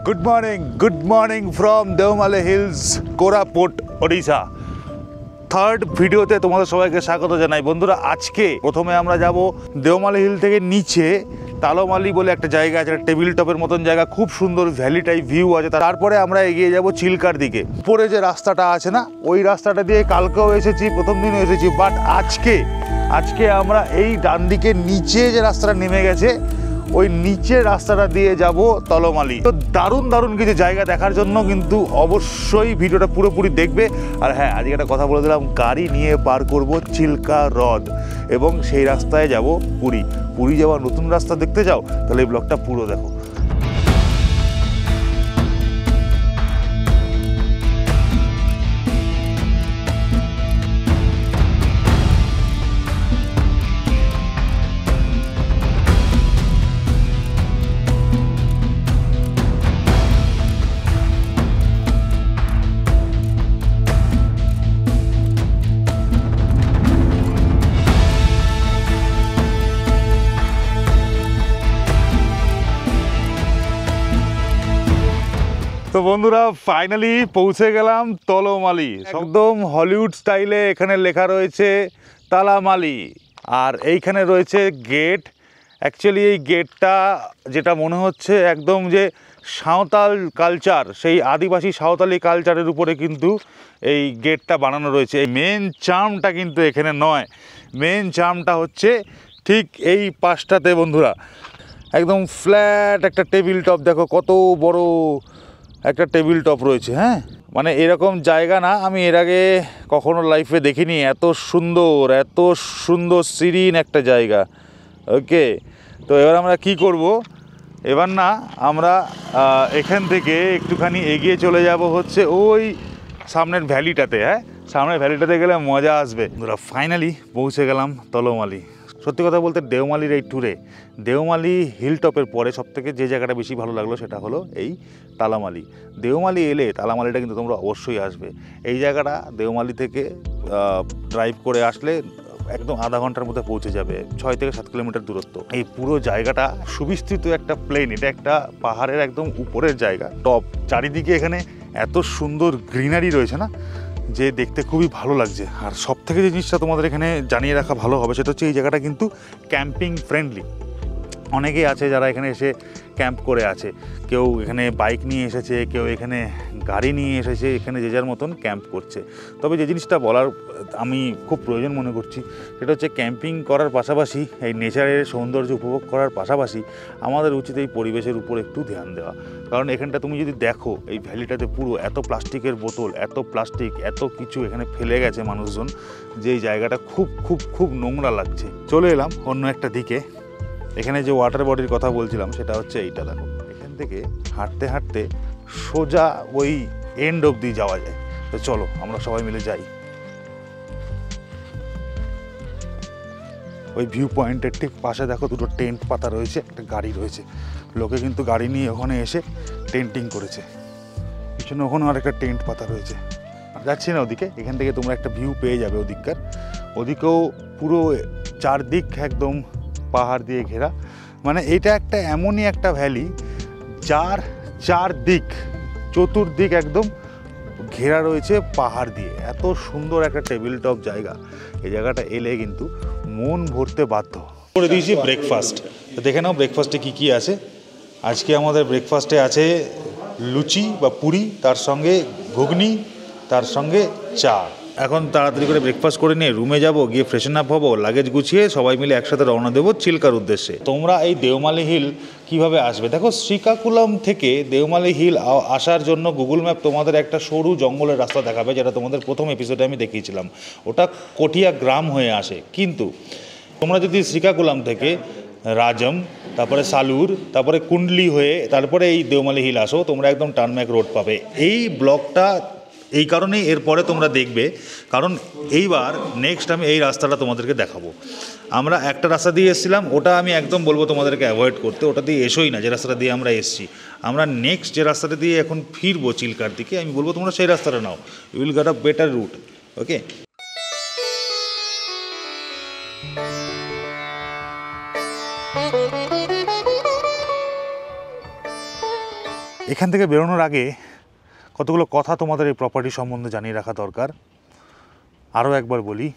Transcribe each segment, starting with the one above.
Good morning from Deomali Hills, Koraput, Odisha. Third ভিডিওতে তোমাদের সবাইকে স্বাগত জানাই। বন্ধুরা, আজকে প্রথমে আমরা যাব দেওমালি হিল থেকে নিচে তালমালি বলে একটা জায়গা আছে, টেবিল টপের মতন জায়গা, খুব সুন্দর ভ্যালি টাইপ ভিউ আছে। তারপরে আমরা এগিয়ে যাব চিল্কার দিকে। উপরে যে রাস্তাটা আছে না, ওই রাস্তাটা দিয়ে কালকেও এসেছি, প্রথম দিনও এসেছি, বাট আজকে আমরা এই ডান দিকে নিচে যে রাস্তাটা নেমে গেছে ওই নিচের রাস্তাটা দিয়ে যাব তলমালি। তো দারুণ কিছু জায়গা দেখার জন্য কিন্তু অবশ্যই ভিডিওটা পুরোপুরি দেখবে। আর হ্যাঁ, আজকে একটা কথা বলে দিলাম, গাড়ি নিয়ে পার করব চিল্কা হ্রদ এবং সেই রাস্তায় যাব পুরী যাওয়ার নতুন রাস্তা দেখতে যাও তাহলে এই ব্লগটা পুরো দেখো। তো বন্ধুরা, ফাইনালি পৌঁছে গেলাম তলমালি। একদম হলিউড স্টাইলে এখানে লেখা রয়েছে তালামালি, আর এইখানে রয়েছে গেট। অ্যাকচুয়ালি এই গেটটা যেটা মনে হচ্ছে একদম যে সাঁওতাল কালচার, সেই আদিবাসী সাঁওতালি কালচারের উপরে কিন্তু এই গেটটা বানানো রয়েছে। এই মেন চার্মটা কিন্তু এখানে নয়, মেন চার্মটা হচ্ছে ঠিক এই পাশটাতে। বন্ধুরা, একদম ফ্ল্যাট একটা টেবিল টপ, দেখো কত বড় একটা টেবিল টপ রয়েছে। হ্যাঁ, মানে এরকম জায়গা না আমি এর আগে কখনো লাইফে দেখিনি, এত সুন্দর সিরিন একটা জায়গা। ওকে, তো এবার আমরা কি করব, এবার না আমরা এখান থেকে একটুখানি এগিয়ে চলে যাব হচ্ছে ওই সামনের ভ্যালিটাতে। হ্যাঁ, সামনের ভ্যালিটাতে গেলে মজা আসবে। আমরা ফাইনালি পৌঁছে গেলাম তলমালি। সত্যি কথা বলতে দেওমালির এই ট্যুরে দেওমালি হিল টপের পরে সবথেকে যে জায়গাটা বেশি ভালো লাগলো সেটা হলো এই তালামালি। দেওমালি এলে তালামালিটা কিন্তু তোমরা অবশ্যই আসবে। এই জায়গাটা দেওমালি থেকে ড্রাইভ করে আসলে একদম আধা ঘন্টার মধ্যে পৌঁছে যাবে, 6 থেকে 7 কিলোমিটার দূরত্ব। এই পুরো জায়গাটা সুবিস্তৃত একটা প্লেন, এটা একটা পাহাড়ের একদম উপরের জায়গা, টপ। চারিদিকে এখানে এত সুন্দর গ্রিনারি রয়েছে না, যে দেখতে খুবই ভালো লাগছে। আর সব থেকে যে জিনিসটা তোমাদের এখানে জানিয়ে রাখা ভালো হবে সেটা হচ্ছে এই জায়গাটা কিন্তু ক্যাম্পিং ফ্রেন্ডলি। অনেকেই আছে যারা এখানে এসে ক্যাম্প করে আছে, কেউ এখানে বাইক নিয়ে এসেছে, কেউ এখানে গাড়ি নিয়ে এসেছে, এখানে যে যার মতন ক্যাম্প করছে। তবে যে জিনিসটা বলার আমি খুব প্রয়োজন মনে করছি সেটা হচ্ছে ক্যাম্পিং করার পাশাপাশি এই নেচারের সৌন্দর্য উপভোগ করার পাশাপাশি আমাদের উচিত এই পরিবেশের উপর একটু ধ্যান দেওয়া। কারণ এখানটা তুমি যদি দেখো, এই ভ্যালিটাতে পুরো এত প্লাস্টিকের বোতল, এত প্লাস্টিক, এত কিছু এখানে ফেলে গেছে মানুষজন, যে এই জায়গাটা খুব নোংরা লাগছে। চলে এলাম অন্য একটা দিকে। এখানে যে ওয়াটার বডির কথা বলছিলাম সেটা হচ্ছে এইটা, দেখো। এখান থেকে হাঁটতে সোজা ওই এন্ড অবধি যাওয়া যায়। তো চলো আমরা সবাই মিলে যাই। ওই ভিউ পয়েন্টের ঠিক পাশে দেখো দুটো টেন্ট পাতা রয়েছে, একটা গাড়ি রয়েছে। লোকে কিন্তু গাড়ি নিয়ে ওখানে এসে টেন্টিং করেছে। পিছনে ওখানেও আরেকটা টেন্ট পাতা রয়েছে। যাচ্ছি না ওদিকে, এখান থেকে তোমরা একটা ভিউ পেয়ে যাবে ওদিককার। ওদিকেও পুরো চারদিক একদম পাহাড় দিয়ে ঘেরা। মানে এটা একটা এমনই একটা ভ্যালি যার চতুর্দিক একদম ঘেরা রয়েছে পাহাড় দিয়ে। এত সুন্দর একটা টেবিল টপ জায়গা, এই জায়গাটা এলে কিন্তু মন ভরতে বাধ্য। করে দিয়েছি ব্রেকফাস্ট, তো দেখে নাও ব্রেকফাস্টে কী আছে। আজকে আমাদের ব্রেকফাস্টে আছে লুচি বা পুরি, তার সঙ্গে ঘুগনি, তার সঙ্গে চা। এখন তাড়াতাড়ি করে ব্রেকফাস্ট করে নিয়ে রুমে যাব, গিয়ে ফ্রেশন আপ হবো, লাগেজ গুছিয়ে সবাই মিলে একসাথে রওনা দেবো চিল্কার উদ্দেশ্যে। তোমরা এই দেওমালি হিল কিভাবে আসবে, দেখো শ্রীকাকুলাম থেকে দেওমালি হিল আসার জন্য গুগল ম্যাপ তোমাদের একটা সরু জঙ্গলের রাস্তা দেখাবে, যেটা তোমাদের প্রথম এপিসোডে আমি দেখিয়েছিলাম। ওটা কটিয়া গ্রাম হয়ে আসে। কিন্তু তোমরা যদি শ্রীকাকুলাম থেকে রাজম, তারপরে সালুর, তারপরে কুন্ডলি হয়ে তারপরে এই দেওমালি হিল আসো, তোমরা একদম টার্নব্যাক রোড পাবে। এই ব্লকটা এই কারণেই এরপরে তোমরা দেখবে, কারণ এইবার নেক্সট আমি এই রাস্তাটা তোমাদেরকে দেখাবো। আমরা একটা রাস্তা দিয়ে এসেছিলাম, ওটা আমি একদম বলবো তোমাদেরকে অ্যাভয়েড করতে, ওটা দিয়ে এসোই না যে রাস্তাটা দিয়ে আমরা এসেছি। আমরা নেক্সট যে রাস্তাটা দিয়ে এখন ফিরবো চিল্কার দিকে, আমি বলবো তোমরা সেই রাস্তাটা নাও, you will get a better route. Okay, এখান থেকে বেরোনোর আগে কতগুলো কথা তোমাদের এই প্রপার্টি সম্বন্ধে জানিয়ে রাখা দরকার। আরও একবার বলি,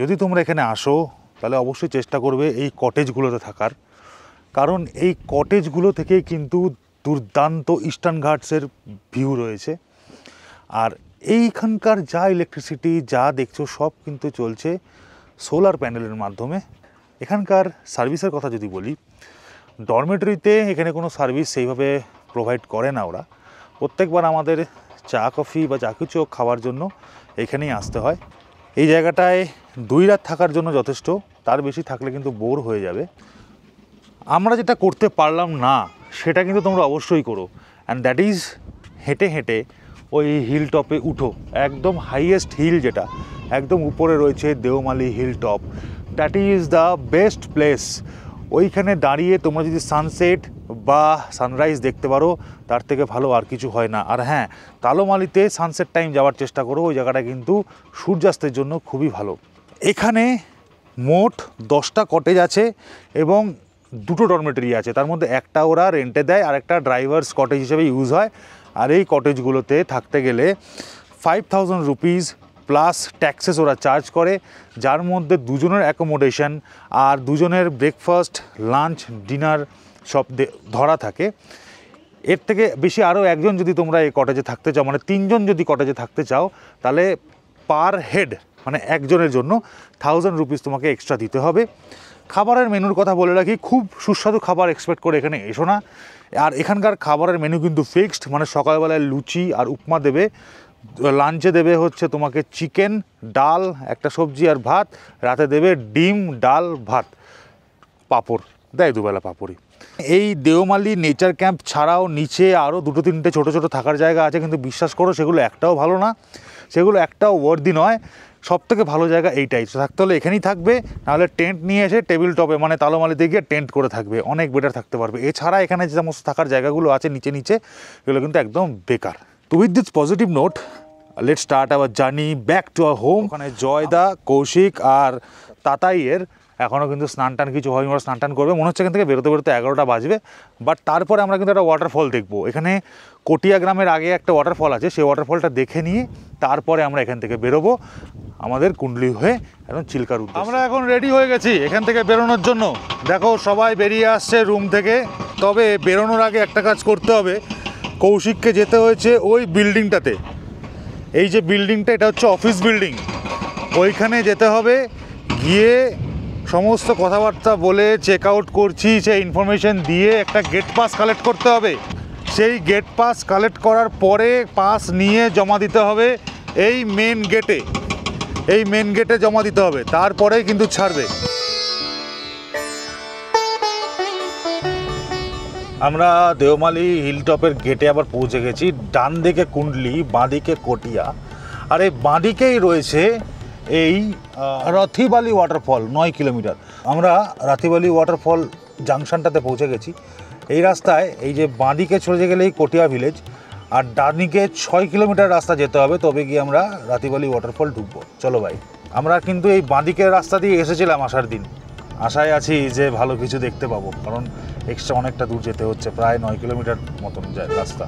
যদি তোমরা এখানে আসো তাহলে অবশ্যই চেষ্টা করবে এই কটেজগুলোতে থাকার, কারণ এই কটেজগুলো থেকেই কিন্তু দুর্দান্ত ইস্টার্ন ঘাটসের ভিউ রয়েছে। আর এইখানকার যা ইলেকট্রিসিটি যা দেখছো সব কিন্তু চলছে সোলার প্যানেলের মাধ্যমে। এখানকার সার্ভিসের কথা যদি বলি, ডরমেটরিতে এখানে কোনো সার্ভিস সেইভাবে প্রোভাইড করে না ওরা। প্রত্যেকবার আমাদের চা কফি বা যা কিছু খাওয়ার জন্য এখানেই আসতে হয়। এই জায়গাটায় 2 রাত থাকার জন্য যথেষ্ট, তার বেশি থাকলে কিন্তু বোর হয়ে যাবে। আমরা যেটা করতে পারলাম না সেটা কিন্তু তোমরা অবশ্যই করো, অ্যান্ড দ্যাট ইজ হেঁটে হেঁটে ওই হিল টপে উঠো। একদম হাইয়েস্ট হিল যেটা একদম উপরে রয়েছে Deomali hill top, that is the best place. ওইখানে দাঁড়িয়ে তোমরা যদি সানসেট বা সানরাইজ দেখতে পারো তার থেকে ভালো আর কিছু হয় না। আর হ্যাঁ, তালোমালিতে সানসেট টাইম যাওয়ার চেষ্টা করো, ওই জায়গাটা কিন্তু সূর্যাস্তের জন্য খুবই ভালো। এখানে মোট 10টা কটেজ আছে এবং 2টো ডরমেটরি আছে, তার মধ্যে একটা ওরা রেন্টে দেয় আর একটা ড্রাইভার্স কটেজ হিসেবে ইউজ হয়। আর এই কটেজগুলোতে থাকতে গেলে 5000 রুপিস প্লাস ট্যাক্সেস ওরা চার্জ করে, যার মধ্যে 2জনের অ্যাকোমোডেশন আর 2জনের ব্রেকফাস্ট লাঞ্চ ডিনার সব ধরা থাকে। এর থেকে বেশি আরও একজন যদি তোমরা এই কটেজে থাকতে চাও, মানে 3জন যদি কটেজে থাকতে চাও, তাহলে পার হেড মানে একজনের জন্য 1000 রুপিস তোমাকে এক্সট্রা দিতে হবে। খাবারের মেনুর কথা বলে রাখি, খুব সুস্বাদু খাবার এক্সপেক্ট করে এখানে এসো না। আর এখানকার খাবারের মেনু কিন্তু ফিক্সড, মানে সকালবেলায় লুচি আর উপমা দেবে, লাঞ্চে দেবে হচ্ছে তোমাকে চিকেন, ডাল, একটা সবজি আর ভাত, রাতে দেবে ডিম, ডাল, ভাত, পাঁপড় দেয়, 2 বেলা পাঁপড়ই। এই দেওমালি নেচার ক্যাম্প ছাড়াও নিচে আরও 2-3টে ছোটো ছোটো থাকার জায়গা আছে, কিন্তু বিশ্বাস করো সেগুলো একটাও ভালো না, সেগুলো একটাও ওয়ার্দি নয়। সবথেকে ভালো জায়গা এইটাই, থাকতে হলে এখানেই থাকবে, নাহলে টেন্ট নিয়ে এসে টেবিল টপে মানে তালোমালিতে গিয়ে টেন্ট করে থাকবে, অনেক বেটার থাকতে পারবে। এছাড়া এখানে যে সমস্ত থাকার জায়গাগুলো আছে নিচে নিচে, এগুলো কিন্তু একদম বেকার। তো with this positive note, let's start our journey back to our home. ওখানে জয়দা, কৌশিক আর তাতাইয়ের এখনও কিন্তু স্নান টান কিছু হয়নি, ওরা স্নান টান করবে, মনে হচ্ছে এখান থেকে বেরোতে বেরোতে 11টা বাজবে। বাট তারপরে আমরা কিন্তু একটা ওয়াটারফল দেখবো। এখানে কটিয়া গ্রামের আগে একটা ওয়াটারফল আছে, সেই ওয়াটারফলটা দেখে নিয়ে তারপরে আমরা এখান থেকে বেরোবো আমাদের কুণ্ডলি হয়ে এখন চিল্কার উদ্দেশ্যে। আমরা এখন রেডি হয়ে গেছি এখান থেকে বেরোনোর জন্য। দেখো সবাই বেরিয়ে আসছে রুম থেকে। তবে বেরোনোর আগে একটা কাজ করতে হবে, কৌশিককে যেতে হয়েছে ওই বিল্ডিংটাতে, এই যে বিল্ডিংটা এটা হচ্ছে অফিস বিল্ডিং, ওইখানে যেতে হবে। গিয়ে সমস্ত কথাবার্তা বলে চেক আউট করছি সেই ইনফরমেশন দিয়ে একটা গেট পাস কালেক্ট করতে হবে। সেই গেট পাস কালেক্ট করার পরে পাস নিয়ে জমা দিতে হবে এই মেন গেটে, এই মেন গেটে জমা দিতে হবে, তারপরেই কিন্তু ছাড়বে। আমরা দেওমালি হিলটপের গেটে আবার পৌঁছে গেছি। ডান দিকে কুণ্ডলি, বাঁ দিকে কটিয়া, আর এই বাঁ দিকেই রয়েছে এই রথিবালি ওয়াটারফল, 9 কিলোমিটার। আমরা রাথিবালি ওয়াটারফল জাংশনটাতে পৌঁছে গেছি। এই রাস্তায় এই যে বাঁ দিকে চলে গেলেই কটিয়া ভিলেজ, আর ডান দিকে 6 কিলোমিটার রাস্তা যেতে হবে, তবে গিয়ে আমরা রাথিবালি ওয়াটারফল ঢুকবো। চলো ভাই, আমরা কিন্তু এই বাঁ দিকের রাস্তা দিয়ে এসেছিলাম আসার দিন, আশায় আছি যে ভালো কিছু দেখতে পাবো, কারণ এক্সট্রা অনেকটা দূর যেতে হচ্ছে, প্রায় 9 কিলোমিটার মতন যায় রাস্তা।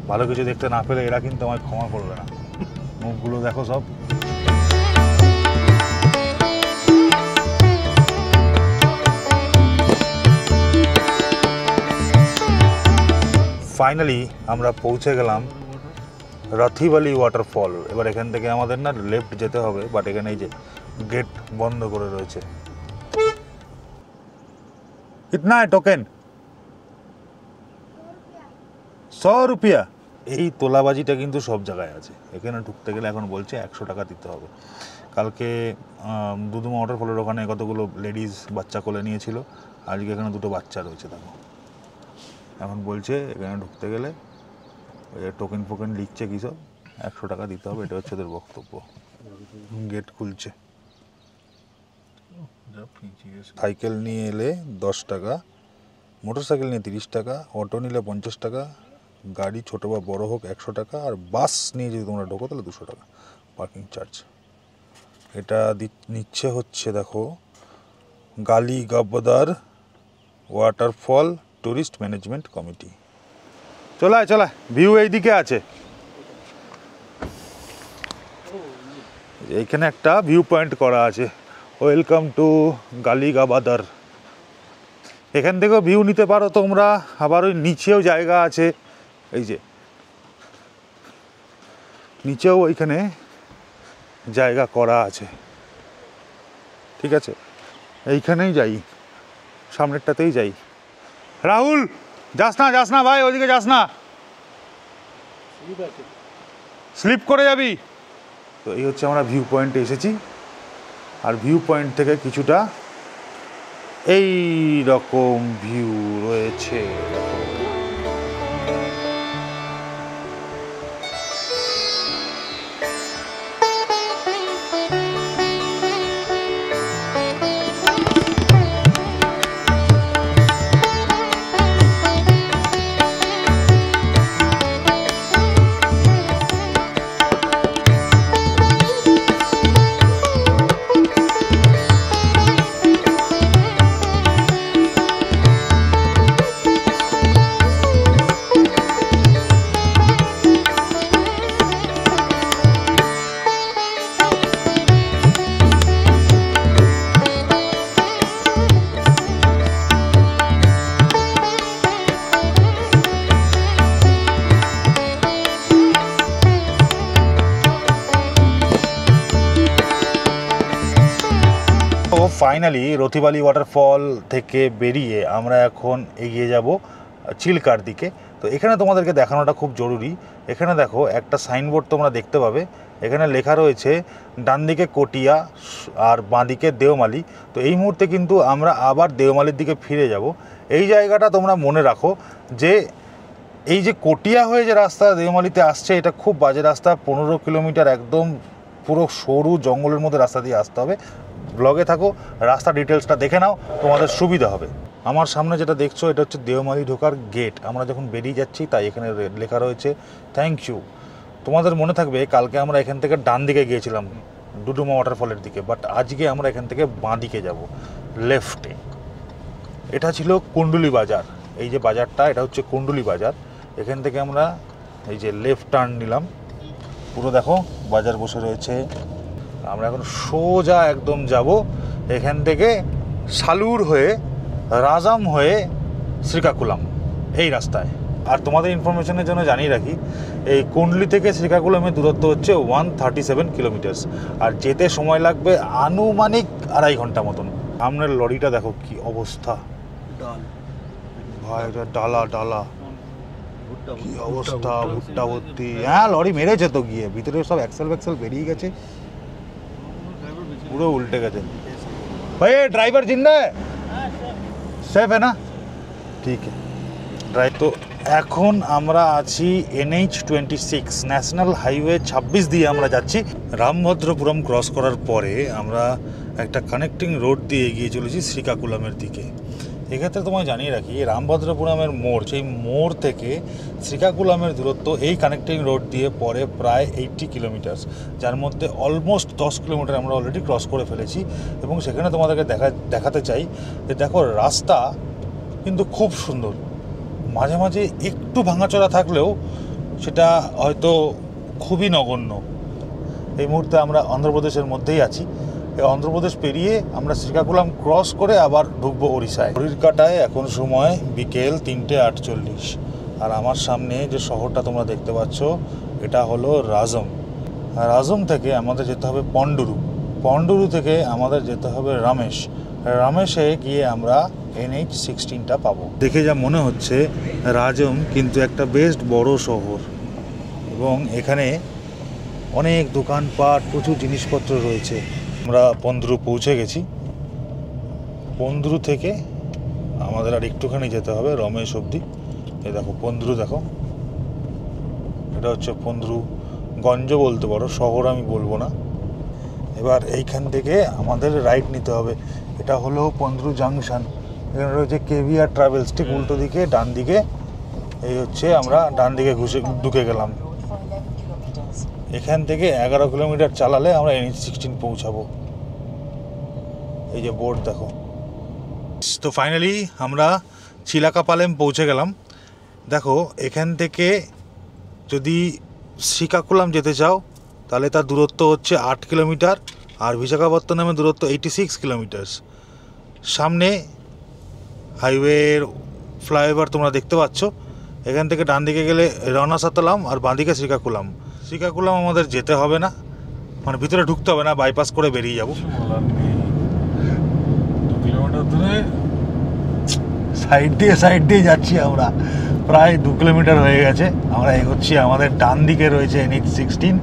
ভালো কিছু দেখতে না পেলে এরা কিন্তু আমায় ক্ষমা করবে না। মুখগুলো দেখো সব। ফাইনালি আমরা পৌঁছে গেলাম রাথিবালি ওয়াটারফল। এবার এখান থেকে আমাদের না লেফট যেতে হবে, বাট এখানে এই যে গেট বন্ধ করে রয়েছে। कितना है टोकन? 100 रुपया। এই তোলাবাজিটা কিন্তু সব জায়গায় আছে, এখানে ঢুকতে গেলে এখন বলছে 100 টাকা দিতে হবে। কালকে দুদুমা ওয়াটারফলের ওখানে কতগুলো লেডিস বাচ্চা কোলে নিয়েছিল, আজকে এখানে 2টো বাচ্চা রয়েছে। দেখো এখন বলছে এখানে ঢুকতে গেলে টোকেন ফোকেন লিখছে কী সব, 100 টাকা দিতে হবে, এটা হচ্ছে ওদের বক্তব্য। গেট খুলছে। সাইকেল নিয়ে এলে 10 টাকা, মোটর সাইকেল নিয়ে 30 টাকা, অটো নিলে 50 টাকা, গাড়ি ছোটো বা বড়ো হোক 100 টাকা, আর বাস নিয়ে যদি তোমরা ঢোকো তাহলে 200 টাকা পার্কিং চার্জ। এটা নিচ্ছে হচ্ছে দেখো গালি গাবদার ওয়াটারফল ট্যুরিস্ট ম্যানেজমেন্ট কমিটি। চলায় চলায়, ভিউ এইদিকে আছে। এইখানে একটা ভিউ পয়েন্ট করা আছে, ওয়েলকাম টু গালিগাবাদার। এখান থেকেও ভিউ নিতে পারো তোমরা, আবার ওই নিচেও জায়গা আছে, এই যে নিচেও ওইখানে জায়গা করা আছে। ঠিক আছে, এইখানেই যাই, সামনেরটাতেই যাই। রাহুল যাস না ভাই, ওইদিকে যাস না, স্লিপ করে যাবি। তো এই হচ্ছে আমরা ভিউ পয়েন্টে এসেছি, আর ভিউ পয়েন্ট থেকে কিছুটা এই রকম ভিউ রয়েছে। ফাইনালি রথিবালি ওয়াটারফল থেকে বেরিয়ে আমরা এখন এগিয়ে যাব চিল্কার দিকে। তো এখানে তোমাদেরকে দেখানোটা খুব জরুরি। এখানে দেখো একটা সাইনবোর্ড তোমরা দেখতে পাবে, এখানে লেখা রয়েছে ডান দিকে কটিয়া আর বাঁ দিকে দেওমালি। তো এই মুহূর্তে কিন্তু আমরা আবার দেওমালির দিকে ফিরে যাব। এই জায়গাটা তোমরা মনে রাখো যে এই যে কটিয়া হয়ে যে রাস্তা দেওমালিতে আসছে, এটা খুব বাজে রাস্তা, 15 কিলোমিটার একদম পুরো সরু জঙ্গলের মধ্যে রাস্তা দিয়ে আসতে হবে। ব্লগে থাকো, রাস্তা ডিটেলসটা দেখে নাও, তোমাদের সুবিধা হবে। আমার সামনে যেটা দেখছো এটা হচ্ছে দেওমালি ঢোকার গেট। আমরা যখন বেরিয়ে যাচ্ছি তাই এখানে লেখা রয়েছে থ্যাংক ইউ। তোমাদের মনে থাকবে কালকে আমরা এখান থেকে ডান দিকে গিয়েছিলাম ডুডুমা ওয়াটারফলের দিকে, বাট আজকে আমরা এখান থেকে বাঁ দিকে যাব, লেফটে। এটা ছিল কুণ্ডুলি বাজার। এই যে বাজারটা, এটা হচ্ছে কুণ্ডুলি বাজার। এখান থেকে আমরা এই যে লেফট টার্ন নিলাম, পুরো দেখো বাজার বসে রয়েছে। আমরা এখন সোজা একদম যাব এখান থেকে সালুর হয়ে রাজাম হয়ে শ্রীকাকুলাম এই রাস্তায়। আর তোমাদের ইনফরমেশনের জন্য জানিয়ে রাখি, এই কুণ্ডলি থেকে শ্রীকাকুলামের দূরত্ব হচ্ছে 137 কিলোমিটার্স, আর যেতে সময় লাগবে আনুমানিক 2.5 ঘন্টা মতন। সামনের লরিটা দেখো কি অবস্থা, ভাই এটা ডালা ডালা কি অবস্থা, ভুট্টা ভর্তি। হ্যাঁ লরি মেরেছে তো গিয়ে, ভিতরে সব এক্সেল ফ্যাক্সেল বেরিয়ে গেছে, পুরো উল্টে গেছে। ভাই ড্রাইভার জিন্দা है? सेफ है ना? ठीक है ড্রাইভ। তো এখন আমরা আছি NH26 ন্যাশনাল হাইওয়ে 26 দিয়ে আমরা যাচ্ছি। রামভদ্রপুরম ক্রস করার পরে আমরা একটা কানেক্টিং রোড দিয়ে এগিয়ে চলেছি শ্রীকাকুলামের দিকে। এক্ষেত্রে তোমায় জানিয়ে রাখি, রামভদ্রপুরমের মোড়, সেই মোড় থেকে শ্রীকাকুলামের দূরত্ব এই কানেক্টিং রোড দিয়ে পরে প্রায় 80 কিলোমিটার, যার মধ্যে অলমোস্ট 10 কিলোমিটার আমরা অলরেডি ক্রস করে ফেলেছি। এবং সেখানে তোমাদেরকে দেখাতে চাই যে দেখো রাস্তা কিন্তু খুব সুন্দর, মাঝে মাঝে একটু ভাঙাচোরা থাকলেও সেটা হয়তো খুবই নগণ্য। এই মুহূর্তে আমরা অন্ধ্রপ্রদেশের মধ্যেই আছি। এই অন্ধ্রপ্রদেশ পেরিয়ে আমরা শ্রীকাকুলাম ক্রস করে আবার ঢুকবো ওড়িশায়। ঘড়ির কাঁটায় এখন সময় বিকেল 3:48, আর আমার সামনে যে শহরটা তোমরা দেখতে পাচ্ছ এটা হলো রাজম। রাজম থেকে আমাদের যেতে হবে পন্ডুরু, পন্ডুরু থেকে আমাদের যেতে হবে রামেশ, রামেশে গিয়ে আমরা NH16টা পাবো। দেখে যা মনে হচ্ছে রাজম কিন্তু একটা বেশ বড় শহর, এবং এখানে অনেক দোকানপাট, প্রচুর জিনিসপত্র রয়েছে। আমরা পন্ডুরু পৌঁছে গেছি। পন্ডুরু থেকে আমাদের আর একটুখানি যেতে হবে রমেশ অবধি। এই দেখো পন্ডুরু, দেখো এটা হচ্ছে পন্ডুরু গঞ্জ বলতে পারো, শহর আমি বলবো না। এবার এইখান থেকে আমাদের রাইট নিতে হবে, এটা হলো পন্ডুরু জাংশন। এখানে রয়েছে কেভিআর ট্রাভেলস, ঠিক উল্টো দিকে ডান দিকে। এই হচ্ছে আমরা ডান দিকে ঢুকে গেলাম। এখান থেকে 11 কিলোমিটার চালালে আমরা NH16 পৌঁছাবো। এই যে বোর্ড দেখো। তো ফাইনালি আমরা চিলাকাপালেম পৌঁছে গেলাম। দেখো এখান থেকে যদি শ্রীকাকুলাম যেতে চাও তাহলে তার দূরত্ব হচ্ছে 8 কিলোমিটার, আর বিশাখাপত্তনমের দূরত্ব 86 কিলোমিটার। সামনে হাইওয়ের ফ্লাইওভার তোমরা দেখতে পাচ্ছ। এখান থেকে ডান দিকে গেলে রনাসাতলাম আর বাঁদিকে শ্রীকাকুলাম। শ্রীকাকুলাম আমাদের যেতে হবে না, মানে ভিতরে ঢুকতে হবে না, বাইপাস করে বেরিয়ে যাব। 2 কিলোমিটার ধরে সাইড দিয়ে যাচ্ছি আমরা, প্রায় 2 কিলোমিটার হয়ে গেছে। আমরা এগোচ্ছি, আমাদের ডান দিকে রয়েছে NH16,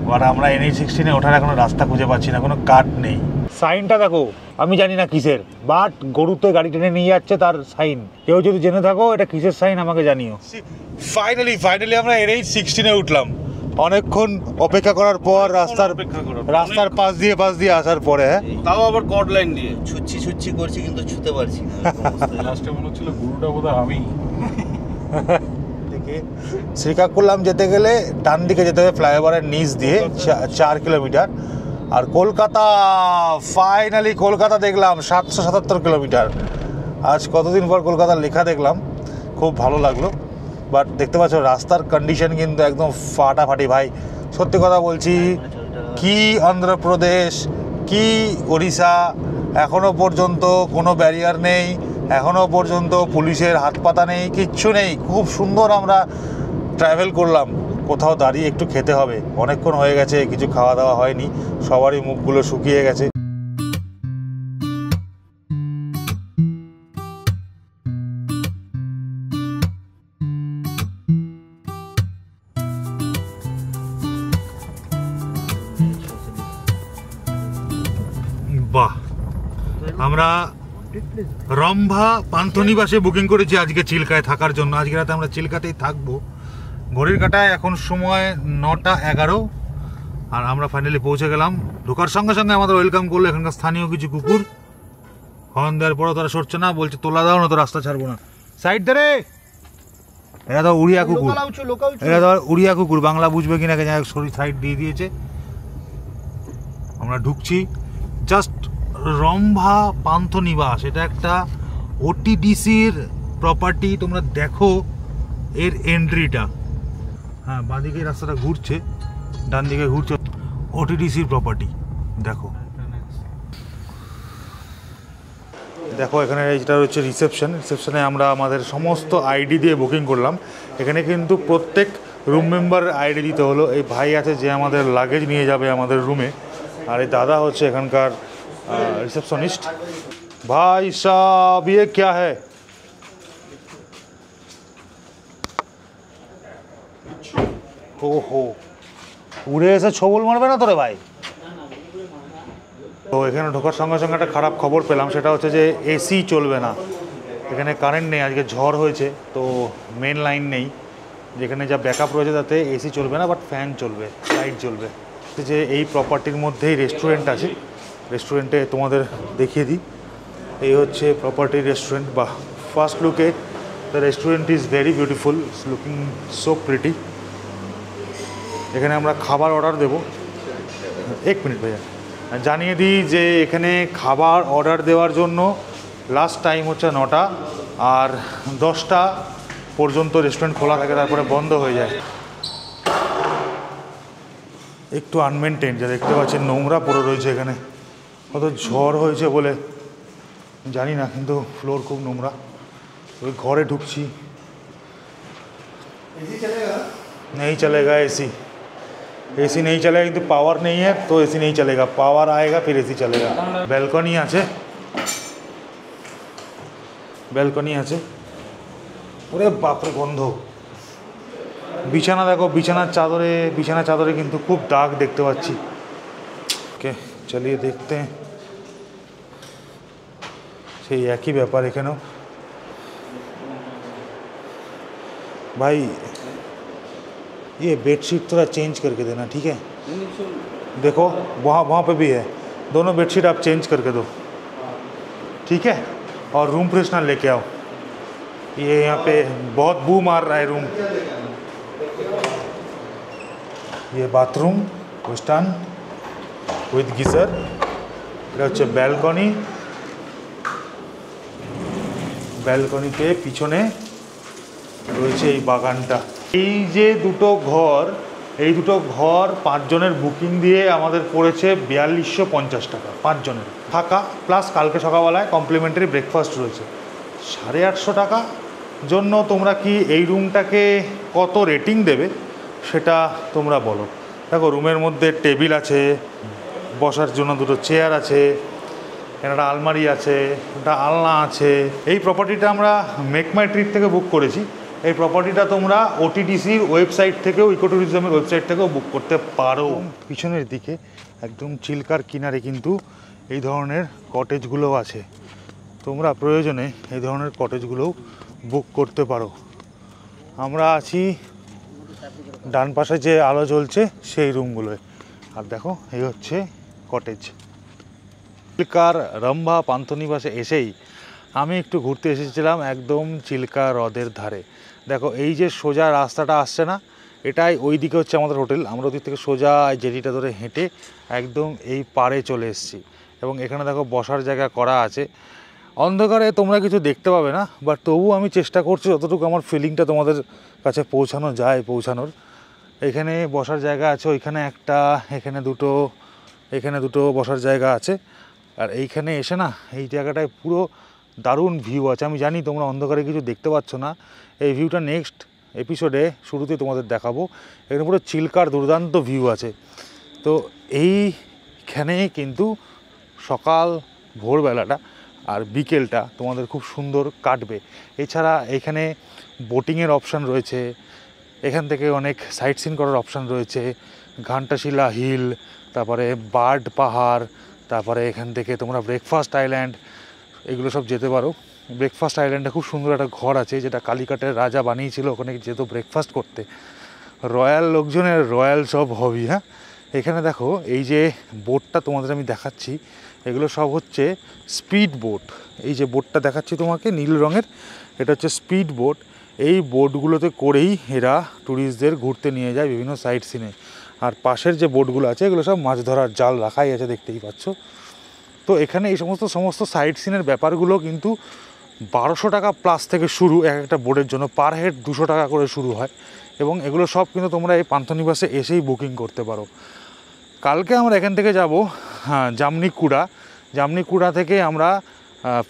বাট আমরা NH16-এ ওঠার এখনো রাস্তা খুঁজে পাচ্ছি না, কোনো কাট নেই। সাইনটা দেখো, আমি জানি না কিসের, বাট গরুতে গাড়ি টেনে নিয়ে যাচ্ছে তার সাইন। কেউ যদি জেনে থাকো এটা কিসের সাইন আমাকে জানিও। ফাইনালি আমরা NH16-এ উঠলাম অনেকক্ষণ অপেক্ষা করার পর, রাস্তার পাশ দিয়ে আসার পরে। তাও আবার কর্ড লাইন দিয়ে ছুচ্ছি করছি কিন্তু ছুতে পারছি না। লাস্টে মনে হচ্ছিল গুরুটা বোধহয় আমি। শ্রীকাকুলাম যেতে গেলে ডান দিকে যেতে হবে ফ্লাইওভারের নিচ দিয়ে 4 কিলোমিটার। আর কলকাতা, ফাইনালি কলকাতা দেখলাম 777 কিলোমিটার। আজ কতদিন পর কলকাতার লেখা দেখলাম, খুব ভালো লাগলো। বাট দেখতে পাচ্ছ রাস্তার কন্ডিশন কিন্তু একদম ফাটাফাটি ভাই, সত্যি কথা বলছি। কি অন্ধ্রপ্রদেশ, কি ওড়িশা, এখনও পর্যন্ত কোনো ব্যারিয়ার নেই, এখনও পর্যন্ত পুলিশের হাত পাতা নেই, কিচ্ছু নেই। খুব সুন্দর আমরা ট্রাভেল করলাম। কোথাও দাঁড়িয়ে একটু খেতে হবে, অনেকক্ষণ হয়ে গেছে কিছু খাওয়া দাওয়া হয়নি, সবারই মুখগুলো শুকিয়ে গেছে। বাহ, আমরা রম্ভা পান্থনিবাসে বুকিং করেছি আজকে চিল্কায় থাকার জন্য। আজকে রাতে আমরা চিল্কাতেই থাকবো। ঘড়ির কাঁটায় এখন সময় 9:11, আর আমরা ফাইনালি পৌঁছে গেলাম। ঢোকার সঙ্গে সঙ্গে আমাদের ওয়েলকাম করলো এখানকার স্থানীয় কিছু কুকুর। হর্ন দেওয়ার পরও তারা সরছে না, বলছে তোলা দাও না তো রাস্তা ছাড়বো না। সাইড ধরে, এরা তো উড়িয়া কুকুর, এরা তো উড়িয়া কুকুর, বাংলা বুঝবে কিনা কে জানে, শরীর সাইড দিয়ে দিয়েছে। আমরা ঢুকছি জাস্ট রম্ভা পান্থনিবাস, এটা একটা ওটিডিসির প্রপার্টি। তোমরা দেখো এর এন্ট্রিটা, হ্যাঁ বাঁদিকে রাস্তাটা ঘুরছে, ডান দিকে ঘুরছে, ওটিডিসির প্রপার্টি। দেখো এখানে যেটা হচ্ছে রিসেপশনে আমরা আমাদের সমস্ত আইডি দিয়ে বুকিং করলাম। এখানে কিন্তু প্রত্যেক রুম মেম্বার আইডি দিতে হলো। এই ভাই আছে যে আমাদের লাগেজ নিয়ে যাবে আমাদের রুমে, আর এই দাদা হচ্ছে এখানকার रिसेप्शनिस्ट। भाई साहब ये क्या है? ওহো, উড়ে এসে ছবল মারবে না তোরে ভাই? তো এখানে ঢোকার সঙ্গে সঙ্গে একটা খারাপ খবর পেলাম, সেটা হচ্ছে যে এসি চলবে না এখানে, কারেন্ট নেই। আজকে ঝড় হয়েছে তো মেন লাইন নেই, যেখানে যা ব্যাকআপ রয়েছে তাতে এসি চলবে না, বাট ফ্যান চলবে, লাইট জ্বলবে। যে এই প্রপার্টির মধ্যেই রেস্টুরেন্ট আছে, রেস্টুরেন্টে তোমাদের দেখিয়ে দিই। এই হচ্ছে প্রপার্টির রেস্টুরেন্ট। বা ফার্স্ট লুকে the restaurant is very beautiful, it's looking so pretty. এখানে আমরা খাবার অর্ডার দেবো। 1 মিনিট ভাইয়া, জানিয়ে দিই যে এখানে খাবার অর্ডার দেওয়ার জন্য লাস্ট টাইম হচ্ছে 9টা, আর 10টা পর্যন্ত রেস্টুরেন্ট খোলা থাকে, তারপরে বন্ধ হয়ে যায়। একটু আনমেনটেন, যা দেখতে পাচ্ছেন নোংরা পড়ে রয়েছে এখানে, কত ঝড় হয়েছে বলে জানি না, কিন্তু ফ্লোর খুব নোংরা। ওই ঘরে ঢুকছি, नहीं चलेगा एसी नहीं चलेगा, কিন্তু পাওয়ার नहीं है तो एसी नहीं चलेगा, पावर आएगा फिर एसी चलेगा। ব্যালকনি আছে, ওরে বাপরে গন্ধ। বিছানা দেখো, বিছানার চাদরে কিন্তু খুব দাগ দেখতে পাচ্ছি। ওকে চলিয়ে দেখতে हैं। সেই একই ব্যাপার এখানেও। भाई ये बेडशीट थोड़ा चेंज करके देना, ठीक है? देखो वहाँ पे भी है, दोनों बेडशीट आप चेंज करके दो, ठीक है? और रूम फ्रेशनर लेके आओ। ये यहाँ पे बहुत बू मार रहा है रूम। ये बाथरूम वेस्टर्न উইথ গিজার। এটা হচ্ছে ব্যালকনিতে পিছনে রয়েছে এই বাগানটা। এই যে দুটো ঘর, এই দুটো ঘর 5 জনের বুকিং দিয়ে আমাদের পড়েছে 4250 টাকা 5 জনের থাকা, প্লাস কালকে সকালবেলায় কমপ্লিমেন্টারি ব্রেকফাস্ট রয়েছে। 850 টাকা জন্য তোমরা কি এই রুমটাকে কত রেটিং দেবে সেটা তোমরা বলো। দেখো রুমের মধ্যে টেবিল আছে, বসার জন্য দুটো চেয়ার আছে, একটা আলমারি আছে, একটা আলনা আছে। এই প্রপার্টিটা আমরা মেক মাই ট্রিপ থেকে বুক করেছি। এই প্রপার্টিটা তোমরা ওটিডিসির ওয়েবসাইট থেকেও, ইকো ট্যুরিজমের ওয়েবসাইট থেকেও বুক করতে পারো। পিছনের দিকে একদম চিল্কার কিনারে কিন্তু এই ধরনের কটেজগুলো আছে। তোমরা প্রয়োজনে এই ধরনের কটেজগুলোও বুক করতে পারো। আমরা আছি ডান পাশে যে আলো জ্বলছে সেই রুমগুলোয়। আর দেখো এই হচ্ছে কটেজ। চিল্কার রম্ভা পান্থনিবাসে এসেই আমি একটু ঘুরতে এসেছিলাম একদম চিল্কা হ্রদের ধারে। দেখো এই যে সোজা রাস্তাটা আসছে না, এটাই ওই দিকে হচ্ছে আমাদের হোটেল। আমরা ওদিক থেকে সোজা জেটিটা ধরে হেঁটে একদম এই পাড়ে চলে এসেছি। এবং এখানে দেখো বসার জায়গা করা আছে। অন্ধকারে তোমরা কিছু দেখতে পাবে না, বাট তবু আমি চেষ্টা করছি যতটুকু আমার ফিলিংটা তোমাদের কাছে পৌঁছানো যায় পৌঁছানোর। এখানে বসার জায়গা আছে, ওইখানে একটা, এখানে দুটো বসার জায়গা আছে। আর এইখানে এসে না এই জায়গাটায় পুরো দারুণ ভিউ আছে। আমি জানি তোমরা অন্ধকারে কিছু দেখতে পাচ্ছ না, এই ভিউটা নেক্সট এপিসোডে শুরুতে তোমাদের দেখাবো। এখানে পুরো চিল্কার দুর্দান্ত ভিউ আছে। তো এইখানে কিন্তু সকাল ভোরবেলাটা আর বিকেলটা তোমাদের খুব সুন্দর কাটবে। এছাড়া এখানে বোটিংয়ের অপশান রয়েছে, এখান থেকে অনেক সাইট সিন করার অপশান রয়েছে। ঘান্টাশিলা হিল, তারপরে বার্ড পাহাড়, তারপরে এখান থেকে তোমরা ব্রেকফাস্ট আইল্যান্ড, এগুলো সব যেতে পারো। ব্রেকফাস্ট আইল্যান্ডে খুব সুন্দর একটা ঘর আছে যেটা কালিকাটের রাজা বানিয়েছিল, ওখানে যেত ব্রেকফাস্ট করতে। রয়্যাল লোকজনের রয়্যাল সব হবি। হ্যাঁ, এখানে দেখো এই যে বোটটা তোমাদের আমি দেখাচ্ছি, এগুলো সব হচ্ছে স্পিড বোট। এই যে বোটটা দেখাচ্ছি তোমাকে নীল রঙের, এটা হচ্ছে স্পিড বোট। এই বোটগুলোতে করেই এরা ট্যুরিস্টদের ঘুরতে নিয়ে যায় বিভিন্ন সাইট সিনে। আর পাশের যে বোটগুলো আছে এগুলো সব মাছ ধরার জাল রাখাই আছে, দেখতেই পাচ্ছ। তো এখানে এই সমস্ত সাইট সিনের ব্যাপারগুলো কিন্তু 1200 টাকা প্লাস থেকে শুরু এক একটা বোটের জন্য। পার হেড 200 টাকা করে শুরু হয়। এবং এগুলো সব কিন্তু তোমরা এই পান্থনিবাসে এসেই বুকিং করতে পারো। কালকে আমরা এখান থেকে যাব জামনিকুড়া থেকে আমরা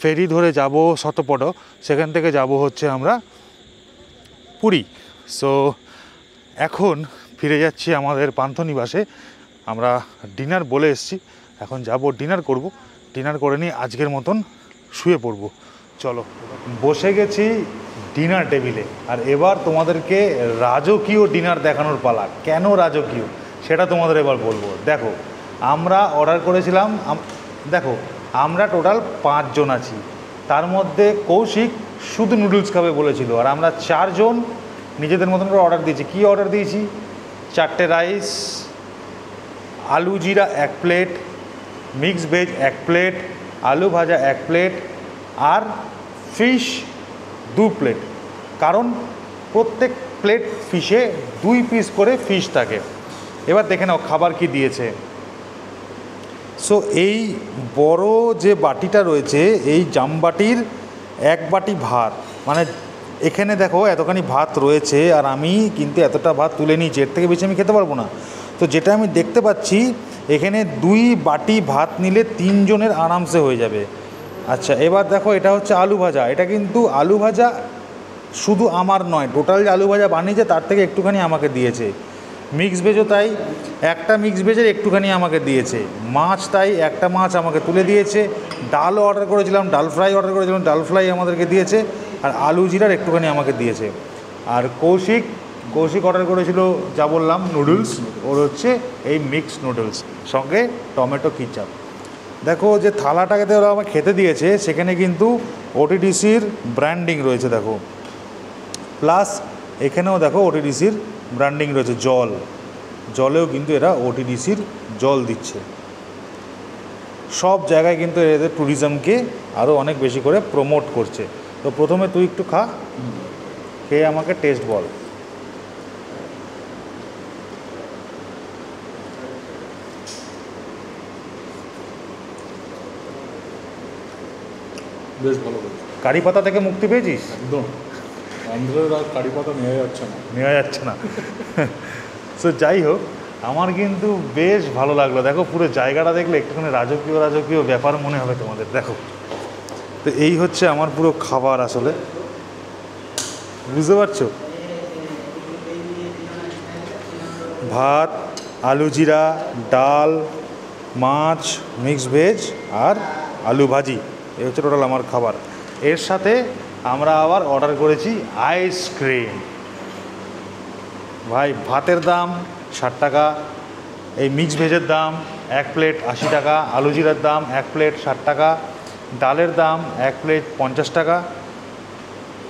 ফেরি ধরে যাব শতপদ, সেখান থেকে যাব হচ্ছে আমরা পুরী। সো এখন ফিরে যাচ্ছি আমাদের পান্থনিবাসে। আমরা ডিনার বলে এসেছি, এখন যাব ডিনার করব। ডিনার করে নিয়ে আজকের মতন শুয়ে পড়ব। চলো, বসে গেছি ডিনার টেবিলে। আর এবার তোমাদেরকে রাজকীয় ডিনার দেখানোর পালা। কেন রাজকীয় সেটা তোমাদের এবার বলবো। দেখো আমরা অর্ডার করেছিলাম, দেখো আমরা টোটাল 5 জন আছি। তার মধ্যে কৌশিক শুধু নুডলস খাবে বলেছিল, আর আমরা 4 জন নিজেদের মতন করে অর্ডার দিয়েছি। কি অর্ডার দিয়েছি? 4টে রাইস, আলু জিরা 1 প্লেট, মিক্স ভেজ 1 প্লেট, আলু ভাজা 1 প্লেট, আর ফিশ 2 প্লেট। কারণ প্রত্যেক প্লেট ফিশে 2 পিস করে ফিশ থাকে। এবার দেখে নাও খাবার কি দিয়েছে। সো এই বড় যে বাটিটা রয়েছে, এই জামবাটির 1 বাটি ভাত, মানে এখানে দেখো এতখানি ভাত রয়েছে। আর আমি কিন্তু এতটা ভাত তুলে নিয়েছি, এর থেকে বেশি আমি খেতে পারবো না। তো যেটা আমি দেখতে পাচ্ছি, এখানে 2 বাটি ভাত নিলে 3 জনের আরামসে হয়ে যাবে। আচ্ছা, এবার দেখো এটা হচ্ছে আলু ভাজা। এটা কিন্তু আলু ভাজা শুধু আমার নয়, টোটাল যে আলু ভাজা বানিয়েছে তার থেকে একটুখানি আমাকে দিয়েছে। মিক্স ভেজও তাই, একটা মিক্স ভেজের একটুখানি আমাকে দিয়েছে। মাছ তাই, একটা মাছ আমাকে তুলে দিয়েছে। ডালও অর্ডার করেছিলাম, ডাল ফ্রাই অর্ডার করেছিলাম, ডাল ফ্রাই আমাদেরকে দিয়েছে। আর আলু জিরার একটুখানি আমাকে দিয়েছে। আর কৌশিক অর্ডার করেছিল যা বললাম নুডলস, ওর হচ্ছে এই মিক্স নুডলস সঙ্গে টমেটো কিচাপ। দেখো যে থালাটাকে ওরা আমাকে খেতে দিয়েছে, সেখানে কিন্তু ওটিডিসির ব্র্যান্ডিং রয়েছে দেখো। প্লাস এখানেও দেখো ওটিডিসির ব্র্যান্ডিং রয়েছে। জলেও কিন্তু এরা ওটিডিসির জল দিচ্ছে। সব জায়গায় কিন্তু এদের ট্যুরিজমকে আরও অনেক বেশি করে প্রমোট করছে। তো প্রথমে তুই একটু খা, খেয়ে আমাকে টেস্ট বল। বেশ ভালো। কারি পাতা থেকে মুক্তি পেয়েছিস? একদম অন্ধ্রের আর কারি পাতা নেওয়া যাচ্ছে না। নেওয়া যাচ্ছে না। সো যাই হোক, আমার কিন্তু বেশ ভালো লাগলো। দেখো পুরো জায়গাটা দেখলে একটুখানি রাজকীয় রাজকীয় ব্যাপার মনে হবে তোমাদের। দেখো, তো এই হচ্ছে আমার পুরো খাবার আসলে, বুঝতে পারছো? ভাত, আলু জিরা, ডাল, মাছ, মিক্স ভেজ আর আলু ভাজি, এই হচ্ছে টোটাল আমার খাবার। এর সাথে আমরা আবার অর্ডার করেছি আইসক্রিম। ভাই, ভাতের দাম 60 টাকা, এই মিক্স ভেজের দাম 1 প্লেট 80 টাকা, আলু জিরার দাম 1 প্লেট 60 টাকা, ডালের দাম 1 প্লেট 50 টাকা,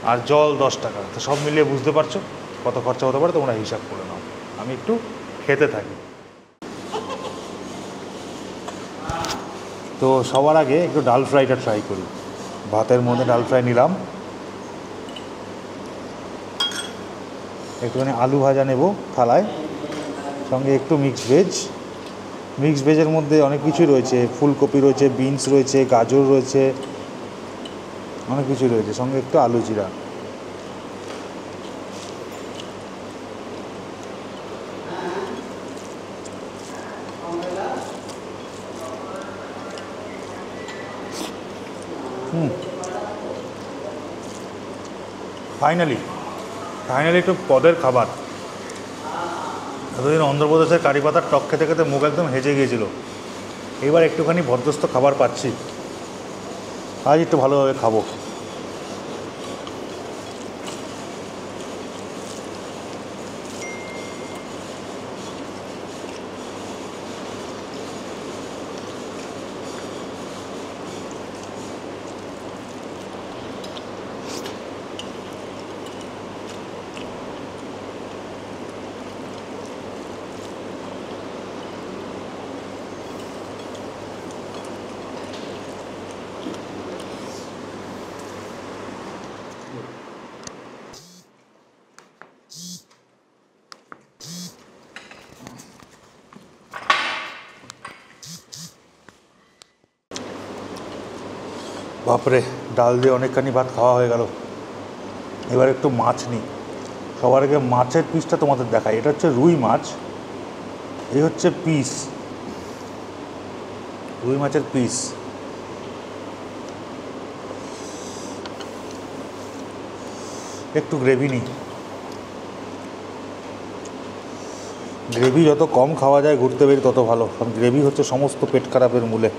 আর জল 10 টাকা। তো সব মিলিয়ে বুঝতে পারছো কত খরচা হতে পারে, তোমরা হিসাব করে নাও। আমি একটু খেতে থাকি। তো সবার আগে একটু ডাল ফ্রাইটা ট্রাই করি। ভাতের মধ্যে ডাল ফ্রাই নিলাম, একটুখানি আলু ভাজা নেব থালায়, সঙ্গে একটু মিক্স ভেজ। মিক্স ভেজের মধ্যে অনেক কিছুই রয়েছে, ফুলকপি রয়েছে, বিনস রয়েছে, গাজর রয়েছে, অনেক কিছু রয়েছে, সঙ্গে একটু আলু জিরা। ফাইনালি একটু পদের খাবার। এতদিন অন্ধ্রপ্রদেশের কারি পাতার টক খেতে খেতে মুখ একদম হেজে গিয়েছিল, এবার একটুখানি ভদ্রস্থ খাবার পাচ্ছি। আজ একটু ভালোভাবে খাবো। বাপরে, ডাল দিয়ে অনেকখানি ভাত খাওয়া হয়ে গেল। এবার একটু মাছ নিই। সবার আগে মাছের পিসটা তোমাদের দেখাই। এটা হচ্ছে রুই মাছ, এই হচ্ছে পিস, রুই মাছের পিস। একটু গ্রেভি নিই। গ্রেভি যত কম খাওয়া যায় ঘুরতে বেরিয়ে তত ভালো, কারণ গ্রেভি হচ্ছে সমস্ত পেট খারাপের মূলে।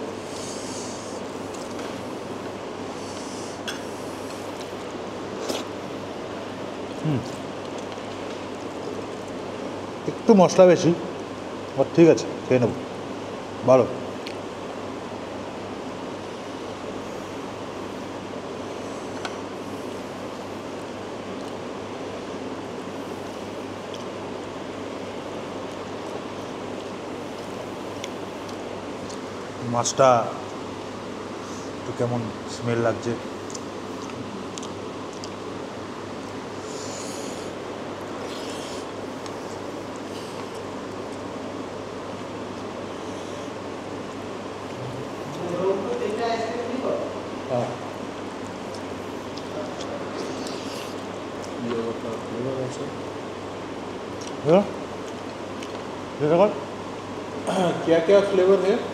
একটু মশলা বেশি, আর ঠিক আছে, খেয়ে নেব, ভালো। মাছটা একটু কেমন স্মেল লাগছে। क्या क्या फ्लेवर है?